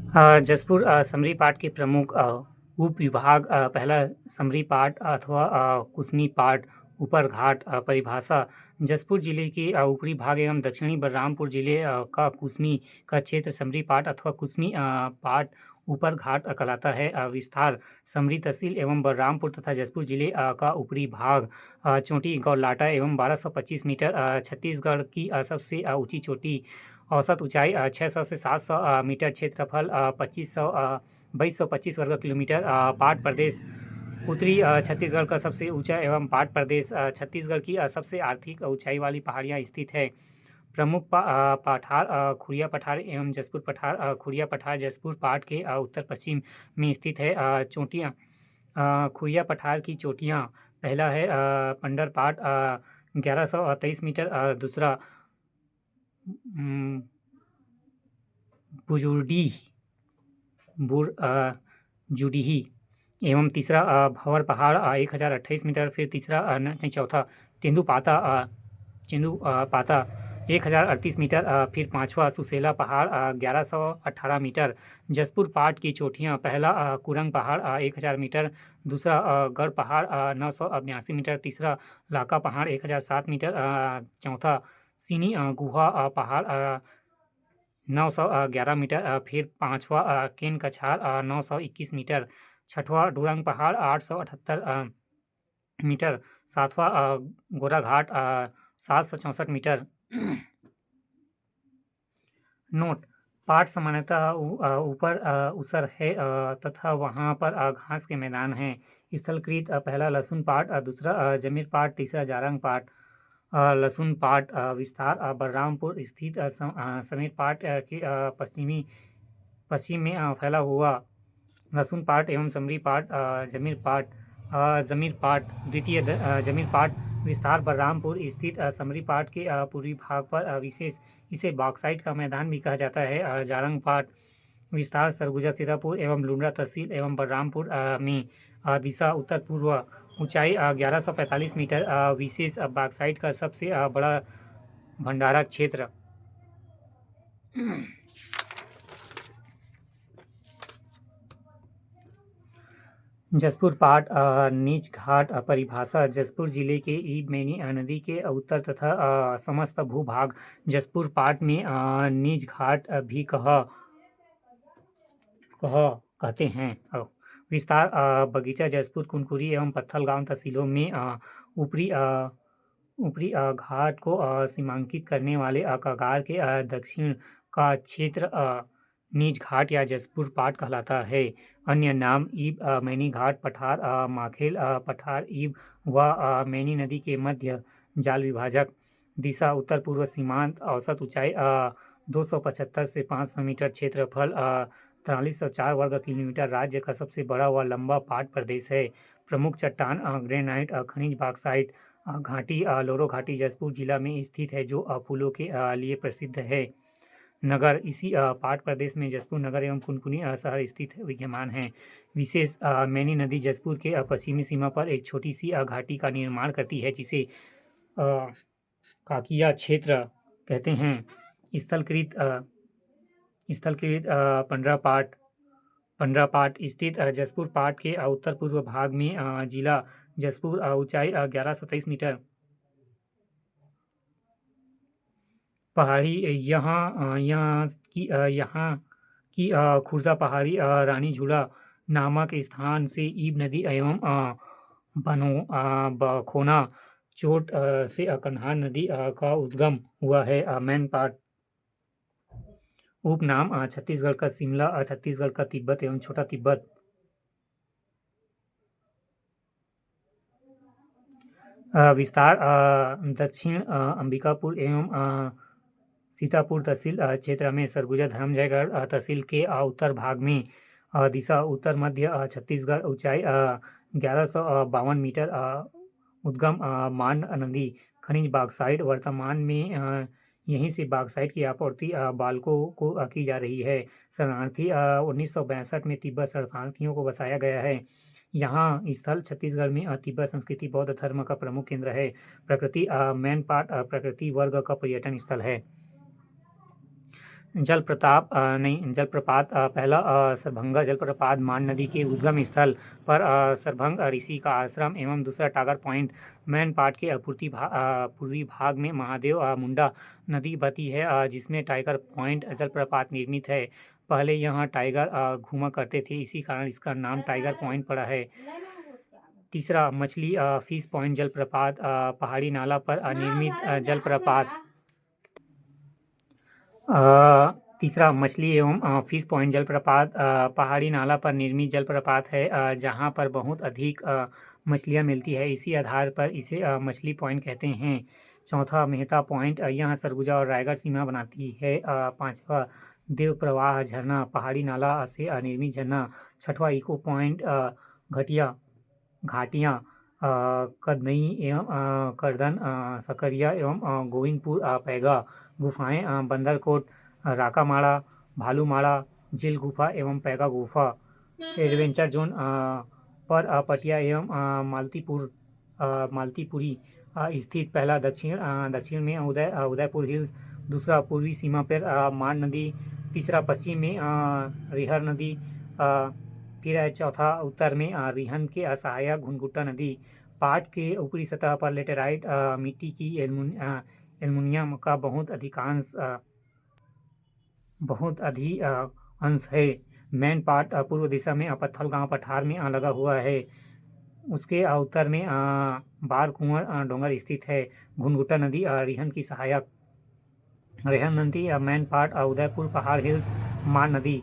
Jaspur summary पाठ के प्रमुख उप विभाग पहला समरी पाठ अथवा कुसमी पाठ ऊपर घाट परिभाषा जसपुर जिले के ऊपरी भाग एवं दक्षिणी बलरामपुर जिले का कुसमी का क्षेत्र समरी पाठ अथवा कुसमी पाठ ऊपर घाट कहलाता है। विस्तार समरी तहसील एवं बलरामपुर तथा जसपुर जिले का ऊपरी भाग चोटी गौलाटा एवं 1225 मीटर छत्तीसगढ़ की सबसे ऊंची चोटी। औसत ऊंचाई 600 से 700 मीटर। क्षेत्रफल 2225 वर्ग किलोमीटर। पाट प्रदेश उत्तरी छत्तीसगढ़ का सबसे ऊंचा एवं पाट प्रदेश छत्तीसगढ़ की सबसे आर्थिक ऊंचाई वाली पहाड़ियाँ स्थित है। प्रमुख पठार खुरिया पठार एवं जसपुर पठार। खुरिया पठार जसपुर पाट के उत्तर पश्चिम में स्थित है। चोटियाँ खुरिया पठार की चोटियाँ पहला है पंडर पाट 1123 मीटर। दूसरा बुजुर्डी जुडीही एवं तीसरा भंवर पहाड़ 1028 मीटर। फिर तीसरा चौथा तेंदुपाता पाता 1038 मीटर। फिर पांचवा सुसेला पहाड़ 1118 मीटर। जसपुर पाट की चोटियाँ पहला कुरंग पहाड़ 1000 मीटर। दूसरा गढ़ पहाड़ 982 मीटर। तीसरा लाका पहाड़ 1007 मीटर। चौथा सीनी गुहा पहाड़ 911 मीटर। फिर पांचवा केन कछार 921 मीटर। छठवां डुरंग पहाड़ 878 मीटर। सातवां गोराघाट 764 मीटर। नोट: पाठ सामान्यतः ऊपर ऊसर है तथा वहाँ पर घास के मैदान हैं। स्थलकृत पहला लहसुन पाट, दूसरा जमीर पाट, तीसरा जारंग पाट। लहसुन पाट विस्तार बलरामपुर स्थित समीर पाट के पश्चिम में फैला हुआ। लहसुन पाट एवं समरी पाट जमीर पाट द्वितीय जमीर पाट विस्तार बलरामपुर स्थित समरी पाट के पूर्वी भाग पर विशेष इसे बॉक्साइट का मैदान भी कहा जाता है। जारंग पाट विस्तार सरगुजा सीतापुर एवं लुंड्रा तहसील एवं बलरामपुर में दिशा उत्तर पूर्व। ऊंचाई 1145 मीटर। विशेष बॉक्साइट का सबसे बड़ा भंडारण क्षेत्र। जसपुर पाट नीच घाट परिभाषा जसपुर जिले के ईब मैनी नदी के उत्तर तथा समस्त भूभाग जसपुर पाट में नीच घाट भी कहते हैं। विस्तार बगीचा जसपुर कुनकुरी एवं पत्थल गांव तहसीलों में ऊपरी घाट को सीमांकित करने वाले कगार के दक्षिण का क्षेत्र नीच घाट या जसपुर पाट कहलाता है। अन्य नाम ईब मैनी घाट पठार माखेल पठार ईब व मैनी नदी के मध्य जाल विभाजक। दिशा उत्तर पूर्व सीमांत। औसत ऊंचाई 275 से 500 मीटर। क्षेत्रफल 4304 वर्ग किलोमीटर। राज्य का सबसे बड़ा व लंबा पाट प्रदेश है। प्रमुख चट्टान ग्रेनाइट खनिज बॉक्साइट घाटी लोरो घाटी जसपुर जिला में स्थित है जो फूलों के लिए प्रसिद्ध है। नगर इसी पाट प्रदेश में जसपुर नगर एवं कुनकुनी शहर स्थित विद्यमान हैं। विशेष मैनी नदी जसपुर के पश्चिमी सीमा पर एक छोटी सी घाटी का निर्माण करती है जिसे काकिया क्षेत्र कहते हैं। स्थलकृत पंडरा पाट स्थित जसपुर पाट के उत्तर पूर्व भाग में जिला जसपुर। ऊंचाई 1123 मीटर। पहाड़ी यहाँ की खुर्जा पहाड़ी रानी झूला नामक स्थान से ईब नदी एवं बखोना चोट से कन्हार नदी का उद्गम हुआ है। मैन पाट उपनाम छत्तीसगढ़ का शिमला छत्तीसगढ़ का तिब्बत एवं छोटा तिब्बत। विस्तार दक्षिण अंबिकापुर एवं सीतापुर तहसील क्षेत्र में सरगुजा धर्मजयगढ़ तहसील के उत्तर भाग में। दिशा उत्तर मध्य छत्तीसगढ़। ऊंचाई 1152 मीटर। उद्गम मांड नदी। खनिज बॉक्साइट वर्तमान में यहीं से बॉक्साइट की आपूर्ति बाल्को को की जा रही है। शरणार्थी 1962 में तिब्बत शरणार्थियों को बसाया गया है। यहाँ स्थल छत्तीसगढ़ में तिब्बत संस्कृति बौद्ध धर्म का प्रमुख केंद्र है। प्रकृति मैन पाट प्रकृति वर्ग का पर्यटन स्थल है। जलप्रपात पहला सरभंगा जलप्रपात मान नदी के उद्गम स्थल पर सरभंग ऋषि का आश्रम एवं दूसरा टाइगर पॉइंट मैनपाट के पूर्वी भाग में महादेव मुंडा नदी बहती है जिसमें टाइगर पॉइंट जलप्रपात निर्मित है। पहले यहाँ टाइगर घूमा करते थे, इसी कारण इसका नाम टाइगर पॉइंट पड़ा है। तीसरा मछली फिश पॉइंट जलप्रपात पहाड़ी नाला पर निर्मित जलप्रपात। तीसरा मछली एवं फिश पॉइंट जलप्रपात पहाड़ी नाला पर निर्मित जलप्रपात है जहाँ पर बहुत अधिक मछलियाँ मिलती है, इसी आधार पर इसे मछली पॉइंट कहते हैं। चौथा मेहता पॉइंट, यह सरगुजा और रायगढ़ सीमा बनाती है। पाँचवा देव प्रवाह झरना पहाड़ी नाला से निर्मित झरना। छठवा इको पॉइंट घाटियाँ कदनई एवं करदन सकरिया एवं गोविंदपुर पैगा गुफाएँ बंदरकोट राकामाड़ा भालूमाड़ा झील गुफा एवं पैगा गुफा। एडवेंचर जोन पर पटिया एवं मालतीपुरी स्थित पहला दक्षिण में उदयपुर हिल्स, दूसरा पूर्वी सीमा पर मान नदी, तीसरा पश्चिम में रिहर नदी, फिर चौथा उत्तर में रिहन के सहायक घुनघुट्टा नदी। पाट के ऊपरी सतह पर लेटेराइट मिट्टी की एल्युमिनियम का बहुत अधिक अंश है। मैन पाट पूर्व दिशा में पत्थल गांव पठार में लगा हुआ है। उसके उत्तर में बार कुंवर डोंगर स्थित है। घुनघुट्टा नदी रिहन की सहायक। रेहन नदी मैन पाट उदयपुर पहाड़ हिल्स मान नदी।